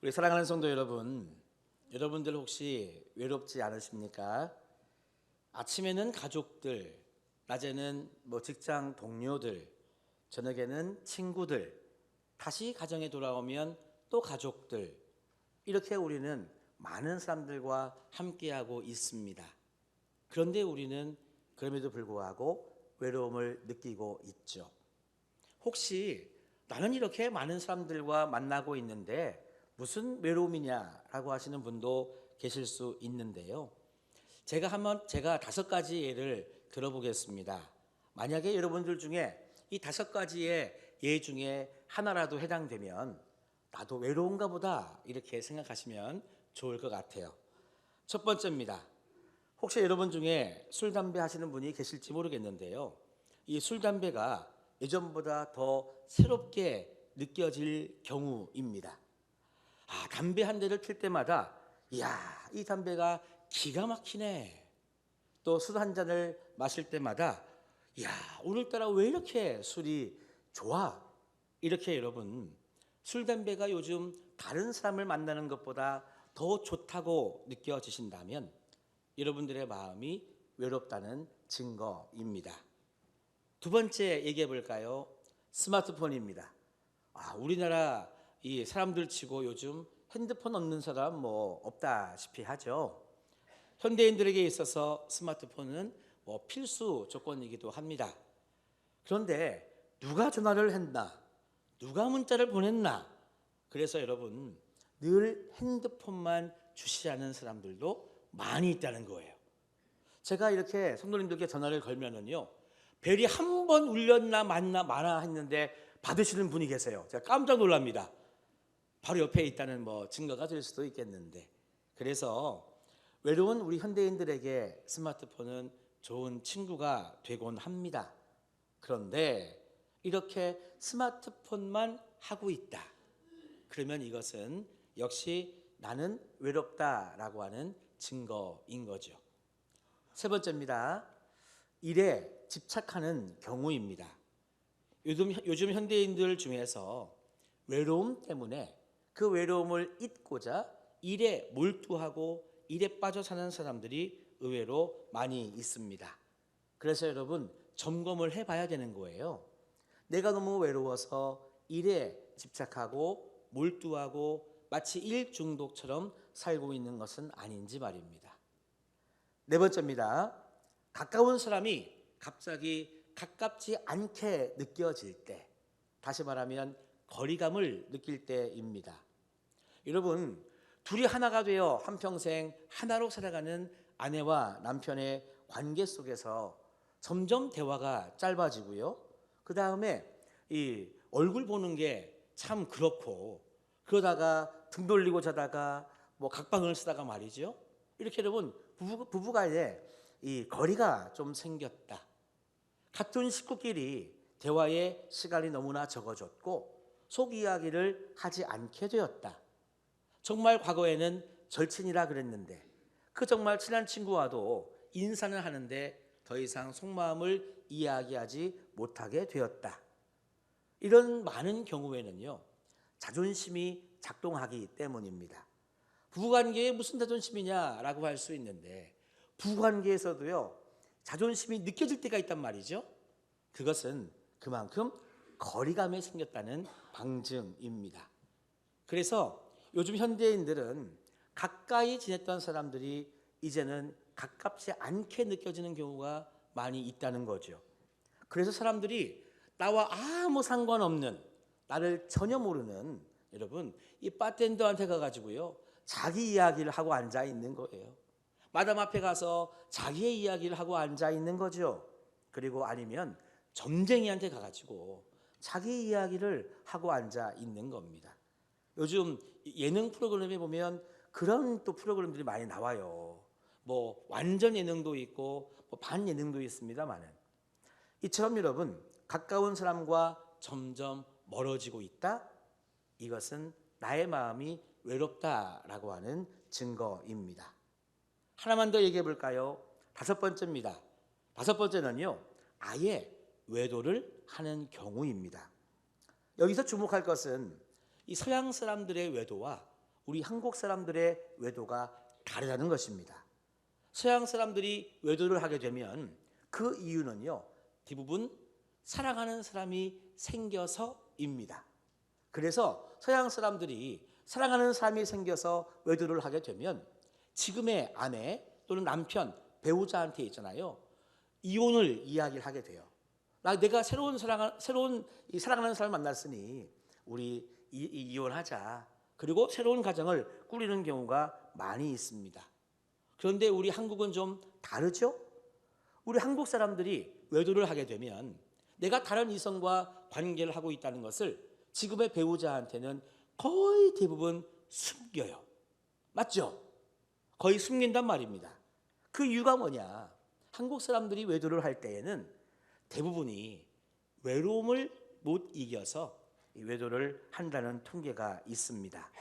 우리 사랑하는 성도 여러분, 여러분들 혹시 외롭지 않으십니까? 아침에는 가족들, 낮에는 직장 동료들, 저녁에는 친구들, 다시 가정에 돌아오면 또 가족들, 이렇게 우리는 많은 사람들과 함께하고 있습니다. 그런데 우리는 그럼에도 불구하고 외로움을 느끼고 있죠. 혹시 나는 이렇게 많은 사람들과 만나고 있는데 무슨 외로움이냐라고 하시는 분도 계실 수 있는데요. 제가 5가지 예를 들어보겠습니다. 만약에 여러분들 중에 이 5가지의 예 중에 하나라도 해당되면 나도 외로운가 보다 이렇게 생각하시면 좋을 것 같아요. 첫 번째입니다. 혹시 여러분 중에 술, 담배 하시는 분이 계실지 모르겠는데요. 이 술, 담배가 예전보다 더 새롭게 느껴질 경우입니다. 담배 한 대를 필 때마다 이야, 이 담배가 기가 막히네. 또 술 한 잔을 마실 때마다 이야, 오늘따라 왜 이렇게 술이 좋아? 이렇게 여러분, 술, 담배가 요즘 다른 사람을 만나는 것보다 더 좋다고 느껴지신다면 여러분들의 마음이 외롭다는 증거입니다. 두 번째 얘기해 볼까요? 스마트폰입니다. 우리나라 이 사람들 치고 요즘 핸드폰 없는 사람 없다시피 하죠. 현대인들에게 있어서 스마트폰은 필수 조건이기도 합니다. 그런데 누가 전화를 했나? 누가 문자를 보냈나? 그래서 여러분 늘 핸드폰만 주시하는 사람들도 많이 있다는 거예요. 제가 이렇게 성도님들께 전화를 걸면은요, 벨이 한 번 울렸나 마나 했는데 받으시는 분이 계세요. 제가 깜짝 놀랍니다. 바로 옆에 있다는 증거가 될 수도 있겠는데. 그래서 외로운 우리 현대인들에게 스마트폰은 좋은 친구가 되곤 합니다. 그런데 이렇게 스마트폰만 하고 있다. 그러면 이것은 역시 나는 외롭다라고 하는 증거인 거죠. 세 번째입니다. 일에 집착하는 경우입니다. 요즘 현대인들 중에서 외로움 때문에 그 외로움을 잊고자 일에 몰두하고 일에 빠져 사는 사람들이 의외로 많이 있습니다. 그래서 여러분 점검을 해봐야 되는 거예요. 내가 너무 외로워서 일에 집착하고 몰두하고 마치 일 중독처럼 살고 있는 것은 아닌지 말입니다. 네 번째입니다. 가까운 사람이 갑자기 가깝지 않게 느껴질 때, 다시 말하면 거리감을 느낄 때입니다. 여러분, 둘이 하나가 되어 한평생 하나로 살아가는 아내와 남편의 관계 속에서 점점 대화가 짧아지고요. 그 다음에 이 얼굴 보는 게 참 그렇고, 그러다가 등 돌리고 자다가 각방을 쓰다가 말이죠. 이렇게 여러분 부부 간에 이 거리가 좀 생겼다. 같은 식구끼리 대화의 시간이 너무나 적어졌고 속 이야기를 하지 않게 되었다. 정말 과거에는 절친이라 그랬는데 그 정말 친한 친구와도 인사는 하는데 더 이상 속마음을 이야기하지 못하게 되었다. 이런 많은 경우에는요, 자존심이 작동하기 때문입니다. 부부관계에 무슨 자존심이냐라고 할 수 있는데 부부관계에서도요, 자존심이 느껴질 때가 있단 말이죠. 그것은 그만큼 거리감이 생겼다는 방증입니다. 그래서 요즘 현대인들은 가까이 지냈던 사람들이 이제는 가깝지 않게 느껴지는 경우가 많이 있다는 거죠. 그래서 사람들이 나와 아무 상관없는, 나를 전혀 모르는 여러분 이 바텐더한테 가가지고요 자기 이야기를 하고 앉아 있는 거예요. 마담 앞에 가서 자기의 이야기를 하고 앉아 있는 거죠. 그리고 아니면 점쟁이한테 가가지고 자기 이야기를 하고 앉아 있는 겁니다. 요즘 예능 프로그램에 보면 그런 또 프로그램들이 많이 나와요. 완전 예능도 있고 반예능도 있습니다만은, 이처럼 여러분 가까운 사람과 점점 멀어지고 있다. 이것은 나의 마음이 외롭다라고 하는 증거입니다. 하나만 더 얘기해 볼까요? 5번째입니다. 5번째는요, 아예 외도를 하는 경우입니다. 여기서 주목할 것은 이 서양 사람들의 외도와 우리 한국 사람들의 외도가 다르다는 것입니다. 서양 사람들이 외도를 하게 되면 그 이유는요, 대부분 사랑하는 사람이 생겨서입니다. 그래서 서양 사람들이 사랑하는 사람이 생겨서 외도를 하게 되면 지금의 아내 또는 남편, 배우자한테 있잖아요, 이혼을 이야기를 하게 돼요. 내가 새로운 사랑하는 사람을 만났으니 우리 이혼하자. 그리고 새로운 가정을 꾸리는 경우가 많이 있습니다. 그런데 우리 한국은 좀 다르죠? 우리 한국 사람들이 외도를 하게 되면 내가 다른 이성과 관계를 하고 있다는 것을 지금의 배우자한테는 거의 대부분 숨겨요. 맞죠? 거의 숨긴단 말입니다. 그 이유가 뭐냐? 한국 사람들이 외도를 할 때에는 대부분이 외로움을 못 이겨서 외도를 한다는 통계가 있습니다.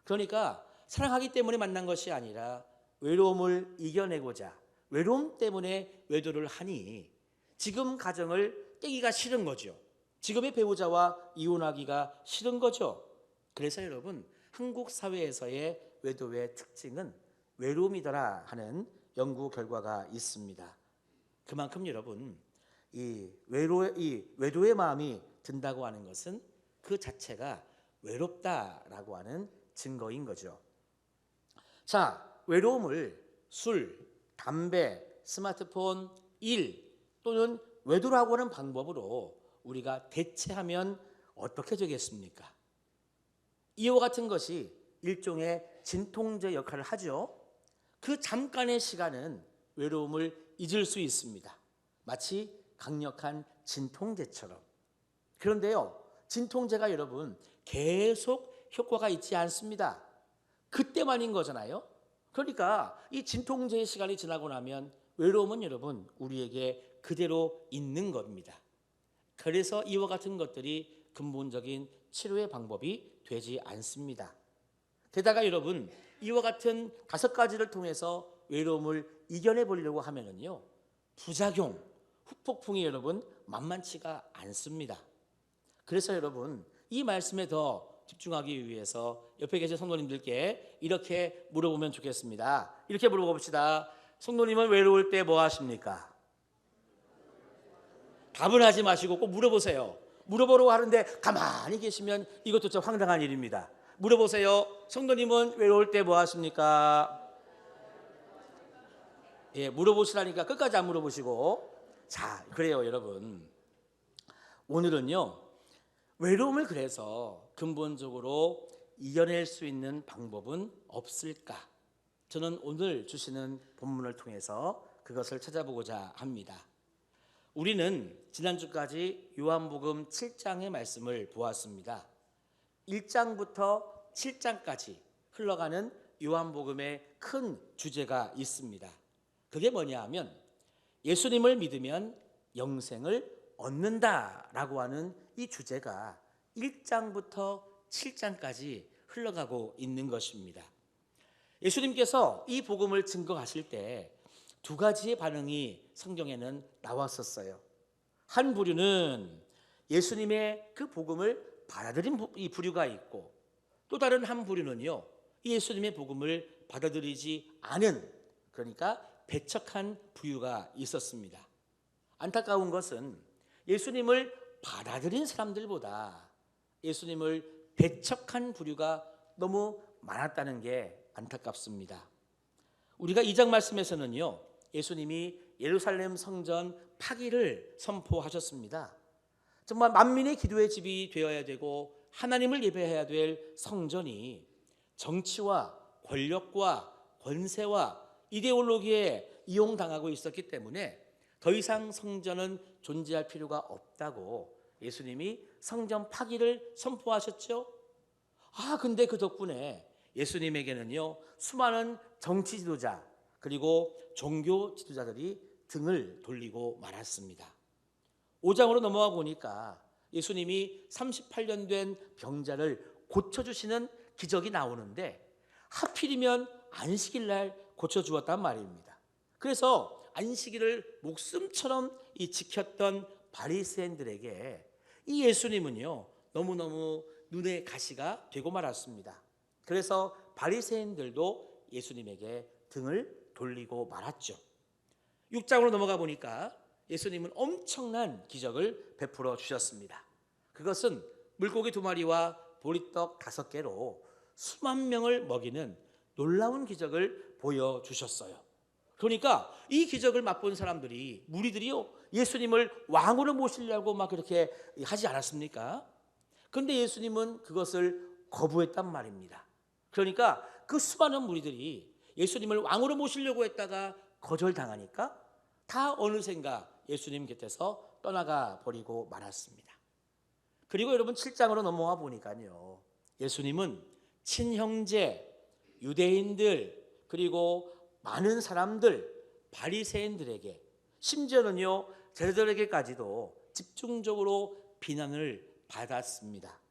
그러니까 사랑하기 때문에 만난 것이 아니라 외로움을 이겨내고자 외로움 때문에 외도를 하니 지금 가정을 떼기가 싫은 거죠. 지금의 배우자와 이혼하기가 싫은 거죠. 그래서 여러분, 한국 사회에서의 외도의 특징은 외로움이더라 하는 연구 결과가 있습니다. 그만큼 여러분, 이 외도의 마음이 든다고 하는 것은 그 자체가 외롭다라고 하는 증거인 거죠. 자, 외로움을 술, 담배, 스마트폰, 일 또는 외도라고 하는 방법으로 우리가 대체하면 어떻게 되겠습니까? 이와 같은 것이 일종의 진통제 역할을 하죠. 그 잠깐의 시간은 외로움을 잊을 수 있습니다. 마치 강력한 진통제처럼. 그런데요, 진통제가 여러분 계속 효과가 있지 않습니다. 그때만인 거잖아요. 그러니까 이 진통제의 시간이 지나고 나면 외로움은 여러분 우리에게 그대로 있는 겁니다. 그래서 이와 같은 것들이 근본적인 치료의 방법이 되지 않습니다. 게다가 여러분, 이와 같은 5가지를 통해서 외로움을 이겨내 보려고 하면은요, 부작용, 후폭풍이 여러분 만만치가 않습니다. 그래서 여러분, 이 말씀에 더 집중하기 위해서 옆에 계신 성도님들께 이렇게 물어보면 좋겠습니다. 이렇게 물어봅시다. 성도님은 외로울 때 뭐 하십니까? 답을 하지 마시고 꼭 물어보세요. 물어보려고 하는데 가만히 계시면 이것도 참 황당한 일입니다. 물어보세요. 성도님은 외로울 때 뭐 하십니까? 예, 물어보시라니까 끝까지 안 물어보시고. 자, 그래요 여러분. 오늘은요, 외로움을 그래서 근본적으로 이겨낼 수 있는 방법은 없을까? 저는 오늘 주시는 본문을 통해서 그것을 찾아보고자 합니다. 우리는 지난주까지 요한복음 7장의 말씀을 보았습니다. 1장부터 7장까지 흘러가는 요한복음의 큰 주제가 있습니다. 그게 뭐냐 하면 예수님을 믿으면 영생을 얻는다라고 하는 이 주제가 1장부터 7장까지 흘러가고 있는 것입니다. 예수님께서 이 복음을 증거하실 때 2가지의 반응이 성경에는 나왔었어요. 한 부류는 예수님의 그 복음을 받아들인 이 부류가 있고, 또 다른 한 부류는요, 이 예수님의 복음을 받아들이지 않은, 그러니까 배척한 부류가 있었습니다. 안타까운 것은 예수님을 받아들인 사람들보다 예수님을 배척한 부류가 너무 많았다는 게 안타깝습니다. 우리가 2장 말씀에서는요, 예수님이 예루살렘 성전 파기를 선포하셨습니다. 정말 만민의 기도의 집이 되어야 되고 하나님을 예배해야 될 성전이 정치와 권력과 권세와 이데올로기에 이용당하고 있었기 때문에 더 이상 성전은 존재할 필요가 없다고 예수님이 성전 파기를 선포하셨죠. 근데 그 덕분에 예수님에게는요, 수많은 정치 지도자 그리고 종교 지도자들이 등을 돌리고 말았습니다. 5장으로 넘어가 보니까 예수님이 38년 된 병자를 고쳐주시는 기적이 나오는데 하필이면 안식일 날 고쳐주었단 말입니다. 그래서 안식일을 목숨처럼 지켰던 바리새인들에게 이 예수님은요, 너무너무 눈의 가시가 되고 말았습니다. 그래서 바리새인들도 예수님에게 등을 돌리고 말았죠. 6장으로 넘어가 보니까 예수님은 엄청난 기적을 베풀어 주셨습니다. 그것은 물고기 2마리와 보리떡 5개로 수만 명을 먹이는 놀라운 기적을 보여주셨어요. 그러니까 이 기적을 맛본 사람들이, 무리들이요, 예수님을 왕으로 모시려고 막 그렇게 하지 않았습니까? 그런데 예수님은 그것을 거부했단 말입니다. 그러니까 그 수많은 무리들이 예수님을 왕으로 모시려고 했다가 거절당하니까 다 어느샌가 예수님 곁에서 떠나가 버리고 말았습니다. 그리고 여러분 7장으로 넘어와 보니까요, 예수님은 친형제, 유대인들, 그리고 많은 사람들, 바리새인들에게, 심지어는요 제자들에게까지도 집중적으로 비난을 받았습니다.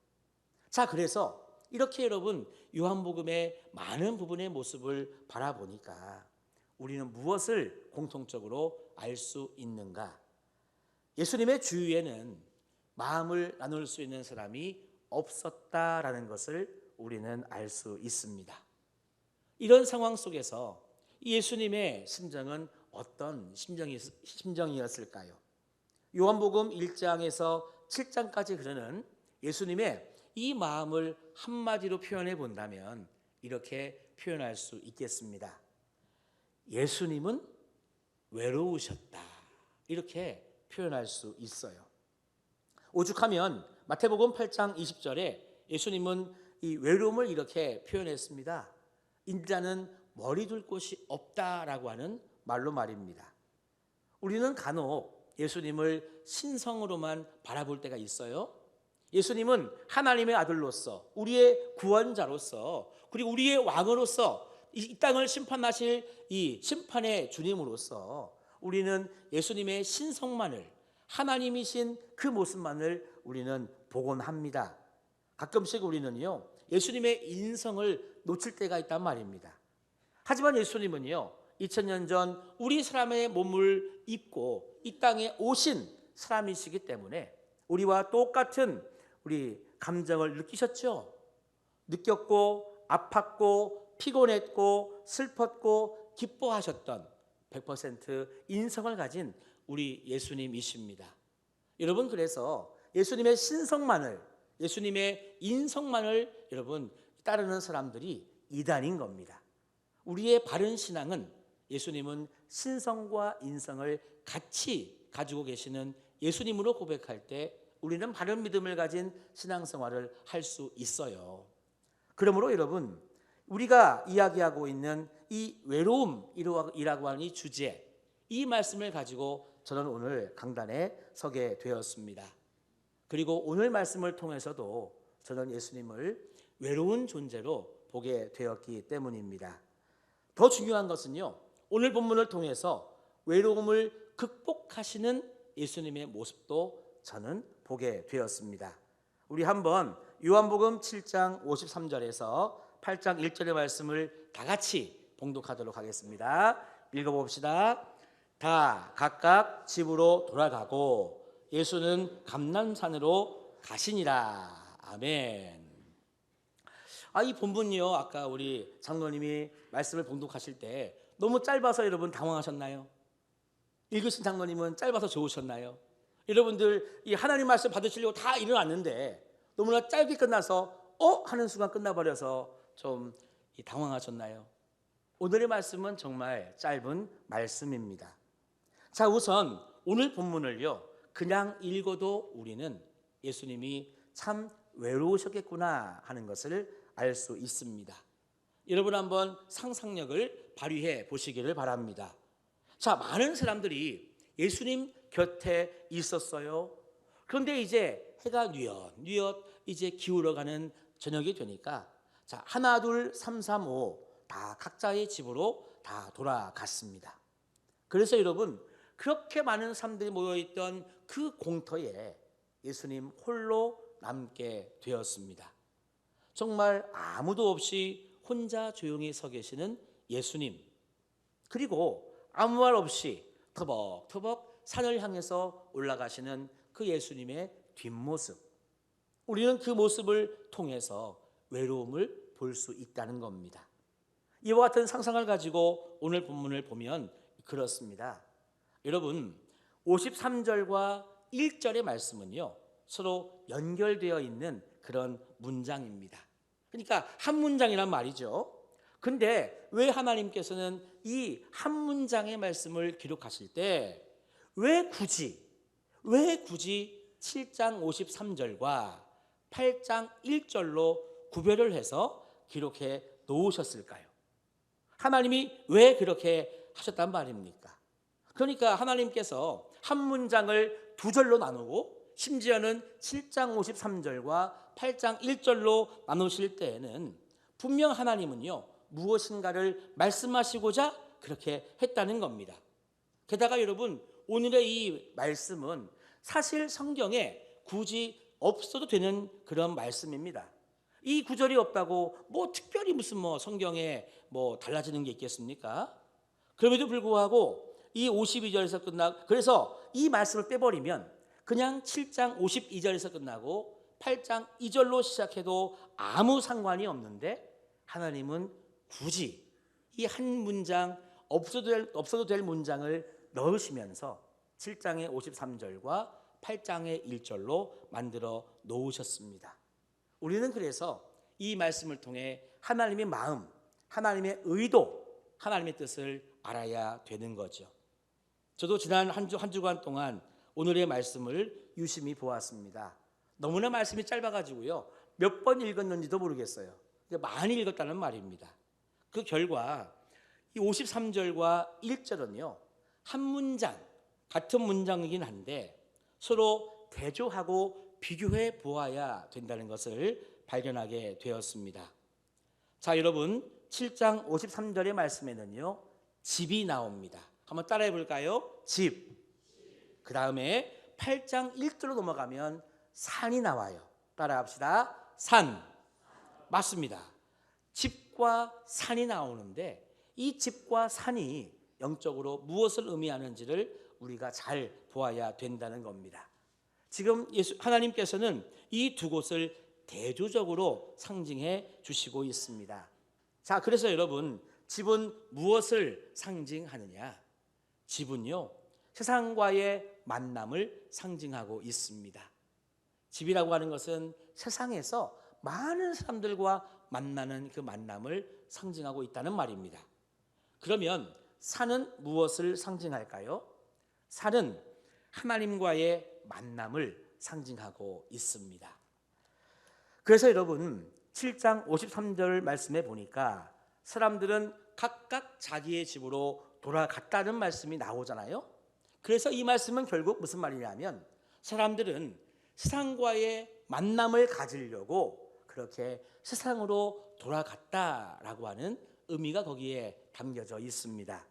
자, 그래서 이렇게 여러분 요한복음의 많은 부분의 모습을 바라보니까 우리는 무엇을 공통적으로 알 수 있는가? 예수님의 주위에는 마음을 나눌 수 있는 사람이 없었다라는 것을 우리는 알 수 있습니다. 이런 상황 속에서 예수님의 심정은 어떤 심정이었을까요? 요한복음 1장에서 7장까지 흐르는 예수님의 이 마음을 한마디로 표현해 본다면 이렇게 표현할 수 있겠습니다. 예수님은 외로우셨다. 이렇게 표현할 수 있어요. 오죽하면 마태복음 8장 20절에 예수님은 이 외로움을 이렇게 표현했습니다. 인자는 머리 둘 곳이 없다라고 하는 말로 말입니다. 우리는 간혹 예수님을 신성으로만 바라볼 때가 있어요. 예수님은 하나님의 아들로서, 우리의 구원자로서, 그리고 우리의 왕으로서, 이 땅을 심판하실 이 심판의 주님으로서 우리는 예수님의 신성만을, 하나님이신 그 모습만을 우리는 복원합니다. 가끔씩 우리는요 예수님의 인성을 놓칠 때가 있단 말입니다. 하지만 예수님은요 2000년 전 우리 사람의 몸을 입고 이 땅에 오신 사람이시기 때문에 우리와 똑같은 우리 감정을 느끼셨죠. 느꼈고 아팠고 피곤했고 슬펐고 기뻐하셨던 100% 인성을 가진 우리 예수님이십니다. 여러분, 그래서 예수님의 신성만을, 예수님의 인성만을 여러분 따르는 사람들이 이단인 겁니다. 우리의 바른 신앙은 예수님은 신성과 인성을 같이 가지고 계시는 예수님으로 고백할 때 우리는 바른 믿음을 가진 신앙생활을 할 수 있어요. 그러므로 여러분, 우리가 이야기하고 있는 이 외로움이라고 하는 이 주제, 이 말씀을 가지고 저는 오늘 강단에 서게 되었습니다. 그리고 오늘 말씀을 통해서도 저는 예수님을 외로운 존재로 보게 되었기 때문입니다. 더 중요한 것은요, 오늘 본문을 통해서 외로움을 극복하시는 예수님의 모습도 저는 보게 되었습니다. 우리 한번 요한복음 7장 53절에서 8장 1절의 말씀을 다 같이 봉독하도록 하겠습니다. 읽어봅시다. 다 각각 집으로 돌아가고 예수는 감람산으로 가시니라. 아멘. 이 본문이요, 아까 우리 장로님이 말씀을 봉독하실 때 너무 짧아서 여러분 당황하셨나요? 읽으신 장로님은 짧아서 좋으셨나요? 여러분들 이 하나님 말씀 받으시려고 다 일어났는데 너무나 짧게 끝나서 하는 순간 끝나버려서 좀 당황하셨나요? 오늘의 말씀은 정말 짧은 말씀입니다. 자, 우선 오늘 본문을요 그냥 읽어도 우리는 예수님이 참 외로우셨겠구나 하는 것을 알 수 있습니다. 여러분 한번 상상력을 발휘해 보시기를 바랍니다. 자, 많은 사람들이 예수님 곁에 있었어요. 그런데 이제 해가 뉘엿뉘엿 이제 기울어가는 저녁이 되니까 자, 하나 둘 3, 3, 5 다 각자의 집으로 다 돌아갔습니다. 그래서 여러분, 그렇게 많은 사람들이 모여있던 그 공터에 예수님 홀로 남게 되었습니다. 정말 아무도 없이 혼자 조용히 서 계시는 예수님, 그리고 아무 말 없이 터벅터벅 산을 향해서 올라가시는 그 예수님의 뒷모습, 우리는 그 모습을 통해서 외로움을 볼 수 있다는 겁니다. 이와 같은 상상을 가지고 오늘 본문을 보면 그렇습니다. 여러분, 53절과 1절의 말씀은요, 서로 연결되어 있는 그런 문장입니다. 그러니까 한 문장이란 말이죠. 근데 왜 하나님께서는 이 한 문장의 말씀을 기록하실 때 왜 굳이 7장 53절과 8장 1절로 구별을 해서 기록해 놓으셨을까요? 하나님이 왜 그렇게 하셨단 말입니까? 그러니까 하나님께서 한 문장을 두 절로 나누고 심지어는 7장 53절과 8장 1절로 나누실 때에는 분명 하나님은요, 무엇인가를 말씀하시고자 그렇게 했다는 겁니다. 게다가 여러분, 오늘의 이 말씀은 사실 성경에 굳이 없어도 되는 그런 말씀입니다. 이 구절이 없다고 특별히 무슨 성경에 달라지는 게 있겠습니까? 그럼에도 불구하고 이 52절에서 그래서 이 말씀을 빼버리면 그냥 7장 52절에서 끝나고 8장 2절로 시작해도 아무 상관이 없는데, 하나님은 굳이 이 한 문장 없어도 될 문장을 넣으시면서 7장의 53절과 8장의 1절로 만들어 놓으셨습니다. 우리는 그래서 이 말씀을 통해 하나님의 마음, 하나님의 의도, 하나님의 뜻을 알아야 되는 거죠. 저도 지난 한 주간 동안 오늘의 말씀을 유심히 보았습니다. 너무나 말씀이 짧아가지고요, 몇 번 읽었는지도 모르겠어요. 많이 읽었다는 말입니다. 그 결과 이 53절과 1절은요, 한 문장, 같은 문장이긴 한데 서로 대조하고 비교해 보아야 된다는 것을 발견하게 되었습니다. 자, 여러분, 7장 53절의 말씀에는요, 집이 나옵니다. 한번 따라해 볼까요? 집. 그 다음에 8장 1절로 넘어가면 산이 나와요. 따라합시다. 산. 맞습니다. 집과 산이 나오는데 이 집과 산이 영적으로 무엇을 의미하는지를 우리가 잘 보아야 된다는 겁니다. 지금 하나님께서는 이 두 곳을 대조적으로 상징해 주시고 있습니다. 자, 그래서 여러분, 집은 무엇을 상징하느냐? 집은요, 세상과의 만남을 상징하고 있습니다. 집이라고 하는 것은 세상에서 많은 사람들과 만나는 그 만남을 상징하고 있다는 말입니다. 그러면 산은 무엇을 상징할까요? 산은 하나님과의 만남을 상징하고 있습니다. 그래서 여러분, 7장 53절 말씀에 보니까 사람들은 각각 자기의 집으로 돌아갔다는 말씀이 나오잖아요. 그래서 이 말씀은 결국 무슨 말이냐면, 사람들은 세상과의 만남을 가지려고 그렇게 세상으로 돌아갔다라고 하는 의미가 거기에 담겨져 있습니다.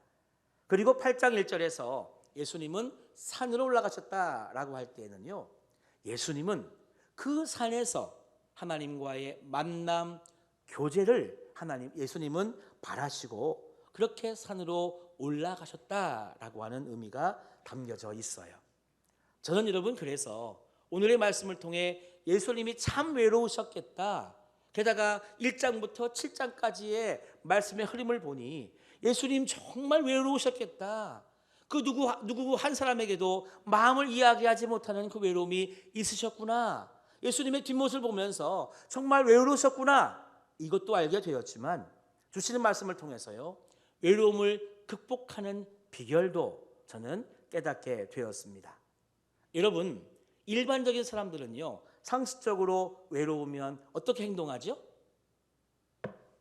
그리고 8장 1절에서 예수님은 산으로 올라가셨다라고 할 때에는요, 예수님은 그 산에서 하나님과의 만남, 교제를 예수님은 바라시고 그렇게 산으로 올라가셨다라고 하는 의미가 담겨져 있어요. 저는 여러분, 그래서 오늘의 말씀을 통해 예수님이 참 외로우셨겠다, 게다가 1장부터 7장까지의 말씀의 흐름을 보니 예수님 정말 외로우셨겠다, 그 누구 한 사람에게도 마음을 이야기하지 못하는 그 외로움이 있으셨구나, 예수님의 뒷모습을 보면서 정말 외로우셨구나, 이것도 알게 되었지만 주시는 말씀을 통해서요, 외로움을 극복하는 비결도 저는 깨닫게 되었습니다. 여러분, 일반적인 사람들은요, 상식적으로 외로우면 어떻게 행동하죠?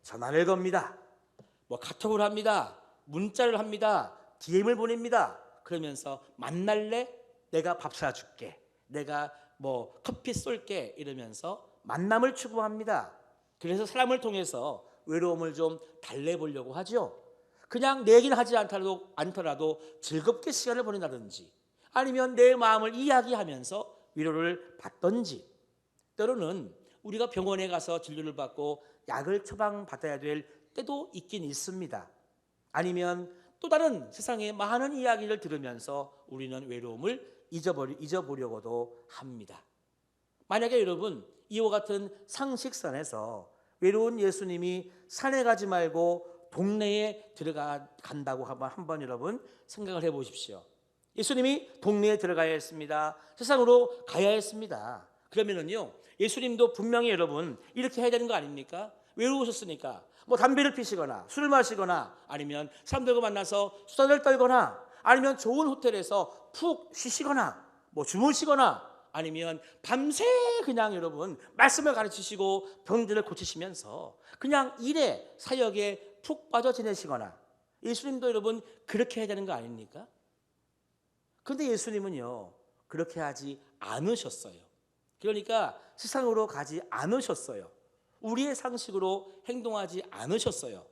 전화를 겁니다. 카톡을 합니다. 문자를 합니다. DM을 보냅니다. 그러면서 만날래? 내가 밥 사줄게. 내가 커피 쏠게. 이러면서 만남을 추구합니다. 그래서 사람을 통해서 외로움을 좀 달래보려고 하죠. 그냥 내 얘기는 하지 않더라도 즐겁게 시간을 보낸다든지, 아니면 내 마음을 이야기하면서 위로를 받던지, 때로는 우리가 병원에 가서 진료를 받고 약을 처방받아야 될 때도 있긴 있습니다. 아니면 또 다른 세상의 많은 이야기를 들으면서 우리는 외로움을 잊어보려고도 합니다. 만약에 여러분, 이와 같은 상식선에서 외로운 예수님이 산에 가지 말고 동네에 들어간다고 한번 여러분 생각을 해보십시오. 예수님이 동네에 들어가야 했습니다. 세상으로 가야 했습니다. 그러면은요, 예수님도 분명히 여러분 이렇게 해야 되는 거 아닙니까? 외로우셨으니까 뭐 담배를 피시거나 술을 마시거나 아니면 사람들과 만나서 수다를 떨거나 아니면 좋은 호텔에서 푹 쉬시거나 뭐 주무시거나 아니면 밤새 그냥 여러분 말씀을 가르치시고 병들을 고치시면서 그냥 일에 사역에 푹 빠져 지내시거나, 예수님도 여러분 그렇게 해야 되는 거 아닙니까? 그런데 예수님은요 그렇게 하지 않으셨어요. 그러니까 세상으로 가지 않으셨어요. 우리의 상식으로 행동하지 않으셨어요.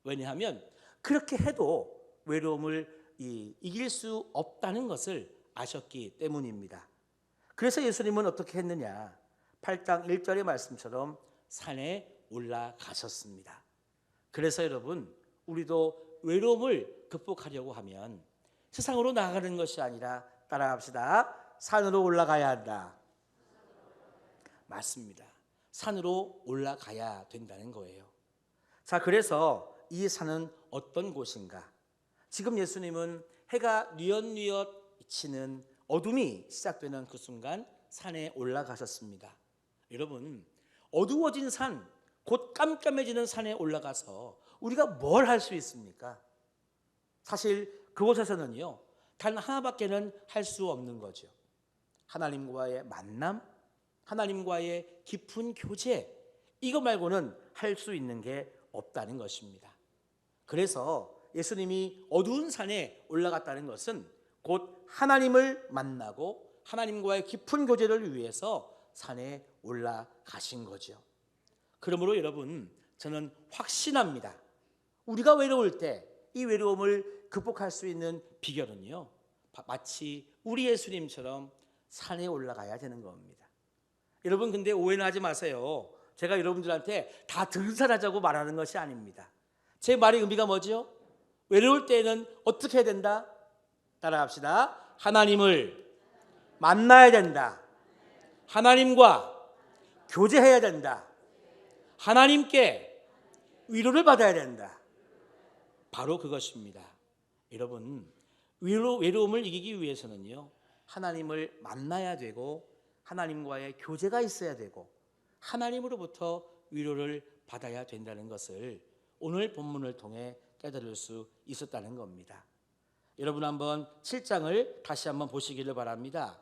왜냐하면 그렇게 해도 외로움을 이길 수 없다는 것을 아셨기 때문입니다. 그래서 예수님은 어떻게 했느냐? 8장 1절의 말씀처럼 산에 올라가셨습니다. 그래서 여러분, 우리도 외로움을 극복하려고 하면 세상으로 나가는 것이 아니라, 따라합시다, 산으로 올라가야 한다. 맞습니다. 산으로 올라가야 된다는 거예요. 자, 그래서 이 산은 어떤 곳인가? 지금 예수님은 해가 뉘엿뉘엿 비치는 어둠이 시작되는 그 순간 산에 올라가셨습니다. 여러분, 어두워진 산, 곧 깜깜해지는 산에 올라가서 우리가 뭘 할 수 있습니까? 사실 그곳에서는요 단 하나밖에는 할 수 없는 거죠. 하나님과의 만남, 하나님과의 깊은 교제, 이거 말고는 할 수 있는 게 없다는 것입니다. 그래서 예수님이 어두운 산에 올라갔다는 것은 곧 하나님을 만나고 하나님과의 깊은 교제를 위해서 산에 올라가신 거죠. 그러므로 여러분, 저는 확신합니다. 우리가 외로울 때 이 외로움을 극복할 수 있는 비결은요, 마치 우리 예수님처럼 산에 올라가야 되는 겁니다. 여러분, 근데 오해는 하지 마세요. 제가 여러분들한테 다 등산하자고 말하는 것이 아닙니다. 제 말의 의미가 뭐죠? 외로울 때에는 어떻게 해야 된다? 따라합시다. 하나님을 만나야 된다. 하나님과 교제해야 된다. 하나님께 위로를 받아야 된다. 바로 그것입니다. 여러분, 외로움을 이기기 위해서는요, 하나님을 만나야 되고 하나님과의 교제가 있어야 되고 하나님으로부터 위로를 받아야 된다는 것을 오늘 본문을 통해 깨달을 수 있었다는 겁니다. 여러분, 한번 7장을 다시 한번 보시기를 바랍니다.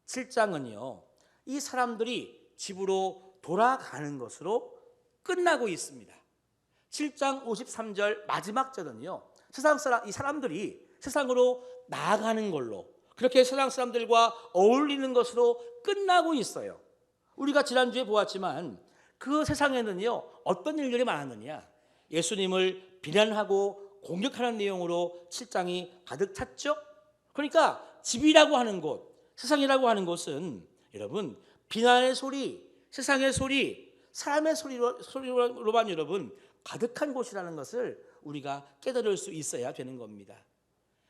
7장은요 이 사람들이 집으로 돌아가는 것으로 끝나고 있습니다. 7장 53절 마지막 절은요, 이 사람들이 세상으로 나아가는 걸로, 그렇게 세상 사람들과 어울리는 것으로 끝나고 있어요. 우리가 지난주에 보았지만 그 세상에는요 어떤 일들이 많았느냐? 예수님을 비난하고 공격하는 내용으로 7장이 가득 찼죠. 그러니까 집이라고 하는 곳, 세상이라고 하는 곳은 여러분 비난의 소리, 세상의 소리, 사람의 소리로만 여러분 가득한 곳이라는 것을 우리가 깨달을 수 있어야 되는 겁니다.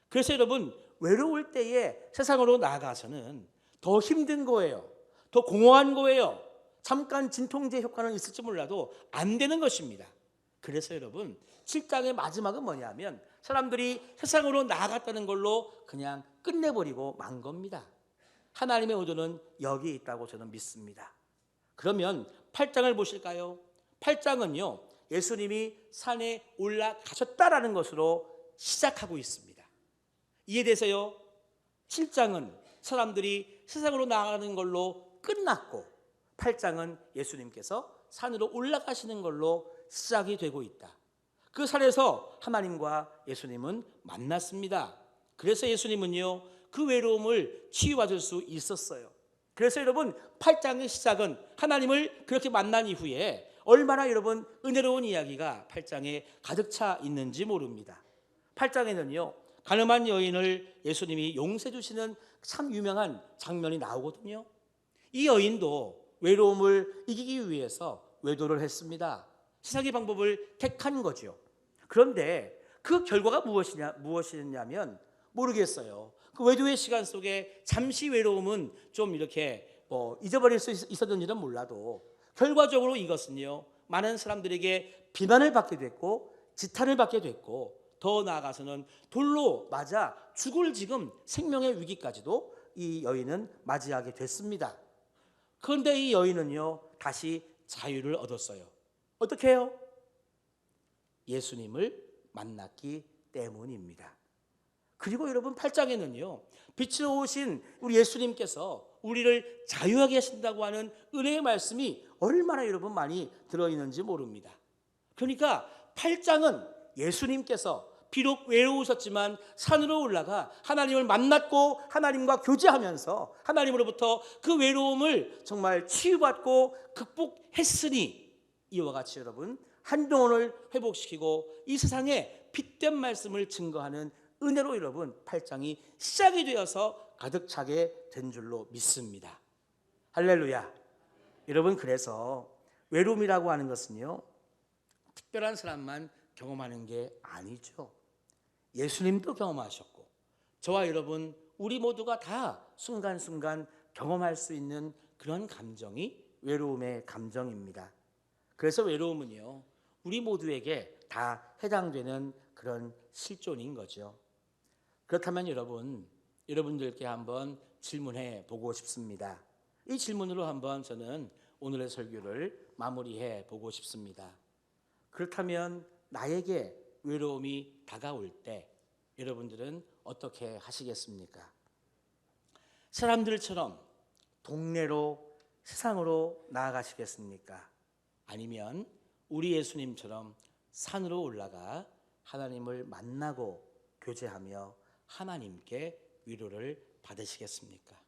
그래서 여러분, 외로울 때에 세상으로 나아가서는 더 힘든 거예요. 더 공허한 거예요. 잠깐 진통제 효과는 있을지 몰라도 안 되는 것입니다. 그래서 여러분, 7장의 마지막은 뭐냐면 사람들이 세상으로 나아갔다는 걸로 그냥 끝내버리고 만 겁니다. 하나님의 의도는 여기 있다고 저는 믿습니다. 그러면 8장을 보실까요? 8장은요 예수님이 산에 올라가셨다라는 것으로 시작하고 있습니다. 이에 대해서요 7장은 사람들이 세상으로 나아가는 걸로 끝났고 8장은 예수님께서 산으로 올라가시는 걸로 시작이 되고 있다. 그 산에서 하나님과 예수님은 만났습니다. 그래서 예수님은요 그 외로움을 치유받을 수 있었어요. 그래서 여러분 8장의 시작은 하나님을 그렇게 만난 이후에 얼마나 여러분 은혜로운 이야기가 8장에 가득 차 있는지 모릅니다. 8장에는요 가늠한 여인을 예수님이 용서해 주시는 참 유명한 장면이 나오거든요. 이 여인도 외로움을 이기기 위해서 외도를 했습니다. 세상의 방법을 택한 거죠. 그런데 그 결과가 무엇이냐면 모르겠어요. 그 외도의 시간 속에 잠시 외로움은 좀 이렇게 잊어버릴 수 있었는지는 몰라도 결과적으로 이것은요 많은 사람들에게 비난을 받게 됐고 지탄을 받게 됐고 더 나아가서는 돌로 맞아 죽을 지금 생명의 위기까지도 이 여인은 맞이하게 됐습니다. 그런데 이 여인은요 다시 자유를 얻었어요. 어떻게 해요? 예수님을 만났기 때문입니다. 그리고 여러분 8장에는요 빛으로 오신 우리 예수님께서 우리를 자유하게 하신다고 하는 은혜의 말씀이 얼마나 여러분 많이 들어있는지 모릅니다. 그러니까 8장은 예수님께서 비록 외로우셨지만 산으로 올라가 하나님을 만났고 하나님과 교제하면서 하나님으로부터 그 외로움을 정말 치유받고 극복했으니 이와 같이 여러분 한동훈을 회복시키고 이 세상에 빛된 말씀을 증거하는 은혜로 여러분 8장이 시작이 되어서 가득 차게 된 줄로 믿습니다. 할렐루야. 여러분 그래서 외로움이라고 하는 것은요 특별한 사람만 경험하는 게 아니죠. 예수님도 경험하셨고 저와 여러분 우리 모두가 다 순간순간 경험할 수 있는 그런 감정이 외로움의 감정입니다. 그래서 외로움은요 우리 모두에게 다 해당되는 그런 실존인 거죠. 그렇다면 여러분들께 한번 질문해 보고 싶습니다. 이 질문으로 한번 저는 오늘의 설교를 마무리해 보고 싶습니다. 그렇다면 나에게 외로움이 다가올 때 여러분들은 어떻게 하시겠습니까? 사람들처럼 동네로 세상으로 나아가시겠습니까? 아니면 우리 예수님처럼 산으로 올라가 하나님을 만나고 교제하며 하나님께 위로를 받으시겠습니까?